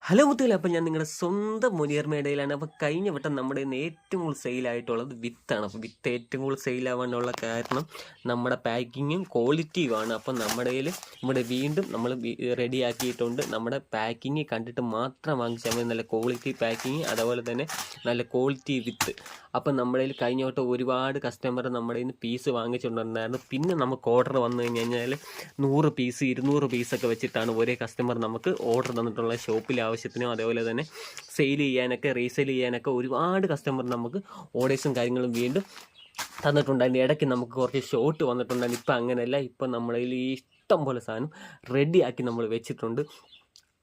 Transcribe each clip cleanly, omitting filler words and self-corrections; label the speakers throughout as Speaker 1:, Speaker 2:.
Speaker 1: Hello മുത്തുകളെ, അപ്പം ഞാൻ നിങ്ങളുടെ സ്വന്തം മുനിയർ മേടയിലാണ്. അപ്പോൾ കഴിഞ്ഞ വട്ടം നമ്മുടെ ഇന്ന് ഏറ്റവും കൂടുതൽ സെയിലായിട്ടുള്ളത് വിത്താണ്. അപ്പോൾ വിത്ത് ഏറ്റവും കൂടുതൽ സെയിലാവാനുള്ള കാരണം നമ്മുടെ പാക്കിങ്ങും ക്വാളിറ്റിയുമാണ്. അപ്പം നമ്മുടെ കയ്യിൽ ഇവിടെ വീണ്ടും നമ്മൾ റെഡിയാക്കിയിട്ടുണ്ട്. നമ്മുടെ പാക്കിങ് കണ്ടിട്ട് മാത്രം വാങ്ങിച്ചാൽ മതി. നല്ല ക്വാളിറ്റി പാക്കിങ്, അതുപോലെ തന്നെ നല്ല ക്വാളിറ്റി വിത്ത്. അപ്പം നമ്മുടെ കയ്യിൽ കഴിഞ്ഞ വട്ടം ഒരുപാട് കസ്റ്റമർ നമ്മുടെ കയ്യിൽ നിന്ന് പീസ് വാങ്ങിച്ചിട്ടുണ്ടായിരുന്നു. പിന്നെ നമുക്ക് ഓർഡർ വന്നു കഴിഞ്ഞാൽ 100 പീസ് 200 പീസൊക്കെ വെച്ചിട്ടാണ് ഒരേ കസ്റ്റമർ നമുക്ക് ഓർഡർ തന്നിട്ടുള്ള ഷോപ്പിൽ ആവശ്യത്തിനും അതേപോലെ തന്നെ സെയിൽ ചെയ്യാനൊക്കെ റീസെയിൽ ചെയ്യാനൊക്കെ ഒരുപാട് കസ്റ്റമർ നമുക്ക് ഓർഡേഴ്സും കാര്യങ്ങളും വീണ്ടും തന്നിട്ടുണ്ടായിരുന്നു. ഇടയ്ക്ക് നമുക്ക് കുറച്ച് ഷോർട്ട് വന്നിട്ടുണ്ടായിരുന്നു. ഇപ്പം അങ്ങനെയല്ല, ഇപ്പം നമ്മുടെ കയ്യിൽ ഈ ഇഷ്ടം പോലെ സാധനം റെഡിയാക്കി നമ്മൾ വെച്ചിട്ടുണ്ട്.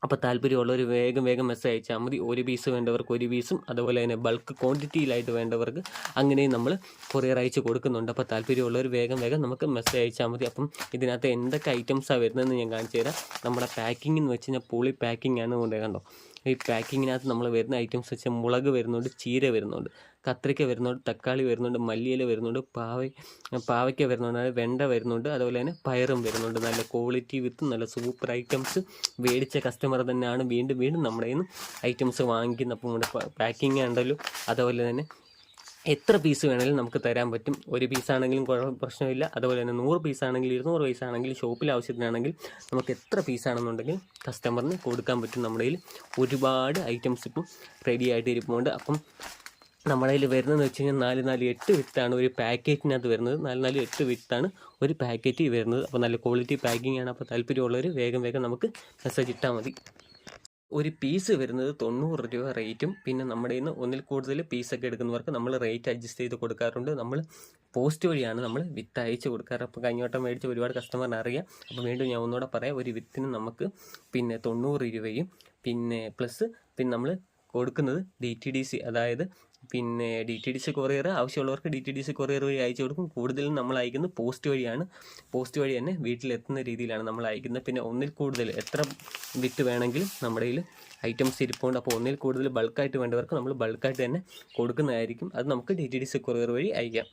Speaker 1: അപ്പോൾ താല്പര്യമുള്ളവർ വേഗം മെസ്സേജ് അയച്ചാൽ മതി. ഒരു പീസ് വേണ്ടവർക്ക് ഒരു പീസും, അതുപോലെ തന്നെ ബൾക്ക് ക്വാണ്ടിറ്റിയിലായിട്ട് വേണ്ടവർക്ക് അങ്ങനെയും നമ്മൾ കൊറിയർ അയച്ച് കൊടുക്കുന്നുണ്ട്. അപ്പോൾ താല്പര്യമുള്ളവർ വേഗം നമുക്ക് മെസ്സേജ് അയച്ചാൽ മതി. അപ്പം ഇതിനകത്ത് എന്തൊക്കെ ഐറ്റംസാണ് വരുന്നതെന്ന് ഞാൻ കാണിച്ചു തരാം. നമ്മുടെ പാക്കിംഗ് എന്ന് വെച്ച് കഴിഞ്ഞാൽ പൊളി പാക്കിംഗ് ആണ്. കൊണ്ട് കണ്ടോ, ഈ പാക്കിങ്ങിനകത്ത് നമ്മൾ വരുന്ന ഐറ്റംസ് വെച്ചാൽ മുളക് വരുന്നുണ്ട്, ചീര വരുന്നുണ്ട്, കത്രിക്ക വരുന്നുണ്ട്, തക്കാളി വരുന്നുണ്ട്, മല്ലിയില വരുന്നുണ്ട്, പാവയ്ക്ക വരുന്നുണ്ട്, വെണ്ട വരുന്നുണ്ട്, അതുപോലെ തന്നെ പയറും വരുന്നുണ്ട്. നല്ല ക്വാളിറ്റി വിത്ത് നല്ല സൂപ്പർ ഐറ്റംസ് മേടിച്ച കസ്റ്റമർ തന്നെയാണ് വീണ്ടും നമ്മുടെ കയ്യിൽ നിന്ന് ഐറ്റംസ് വാങ്ങിക്കുന്നത്. അപ്പം നമ്മുടെ പാക്കിങ് ഉണ്ടല്ലോ, അതുപോലെ തന്നെ എത്ര പീസ് വേണമെങ്കിലും നമുക്ക് തരാൻ പറ്റും. ഒരു പീസാണെങ്കിലും പ്രശ്നമില്ല. അതുപോലെ തന്നെ 100 പീസാണെങ്കിൽ 200 പീസാണെങ്കിൽ ഷോപ്പിൽ ആവശ്യത്തിനാണെങ്കിൽ നമുക്ക് എത്ര പീസാണെന്നുണ്ടെങ്കിൽ കസ്റ്റമറിന് കൊടുക്കാൻ പറ്റും. നമ്മുടെ കയ്യിൽ ഒരുപാട് ഐറ്റംസ് ഇപ്പം റെഡി ആയിട്ട് ഇരിപ്പുണ്ട്. അപ്പം നമ്മുടെ കയ്യിൽ വരുന്നതെന്ന് വെച്ച് കഴിഞ്ഞാൽ 4-8 വിത്താണ് ഒരു പാക്കറ്റിനകത്ത് വരുന്നത്. 4-8 വിത്താണ് ഒരു പാക്കറ്റ് വരുന്നത്. അപ്പോൾ നല്ല ക്വാളിറ്റി പാക്കിംഗ് ആണ്. അപ്പോൾ താല്പര്യമുള്ളവർ വേഗം നമുക്ക് മെസ്സേജ് ഇട്ടാൽ മതി. ഒരു പീസ് വരുന്നത് 90 രൂപ റേറ്റും. പിന്നെ നമ്മുടെ ഇന്ന് ഒന്നിൽ കൂടുതൽ പീസൊക്കെ എടുക്കുന്നവർക്ക് നമ്മൾ റേറ്റ് അഡ്ജസ്റ്റ് ചെയ്ത് കൊടുക്കാറുണ്ട്. നമ്മൾ പോസ്റ്റ് വഴിയാണ് നമ്മൾ വിത്ത് അയച്ച് കൊടുക്കാറ്. അപ്പോൾ കഴിഞ്ഞ വട്ടം മേടിച്ച ഒരുപാട് കസ്റ്റമറിന് അറിയാം. അപ്പോൾ വീണ്ടും ഞാൻ ഒന്നുകൂടെ പറയാം. ഒരു വിത്തിന് നമുക്ക് 90 രൂപയും പിന്നെ പ്ലസ് നമ്മൾ കൊടുക്കുന്നത് DTDC, അതായത് DTDC കൊറിയർ ആവശ്യമുള്ളവർക്ക് DTDC കൊറിയർ വഴി അയച്ചു കൊടുക്കും. കൂടുതലും നമ്മൾ അയക്കുന്നത് പോസ്റ്റ് വഴിയാണ്. പോസ്റ്റ് വഴി തന്നെ വീട്ടിലെത്തുന്ന രീതിയിലാണ് നമ്മൾ അയക്കുന്നത്. പിന്നെ ഒന്നിൽ കൂടുതൽ എത്ര വിത്ത് വേണമെങ്കിലും നമ്മുടെ കയ്യിൽ ഐറ്റംസ് ഇരിപ്പുണ്ട്. അപ്പോൾ ഒന്നിൽ കൂടുതൽ ബൾക്കായിട്ട് വേണ്ടവർക്ക് നമ്മൾ ബൾക്കായിട്ട് തന്നെ കൊടുക്കുന്നതായിരിക്കും. അത് നമുക്ക് DTDC കൊറിയർ വഴി അയക്കാം.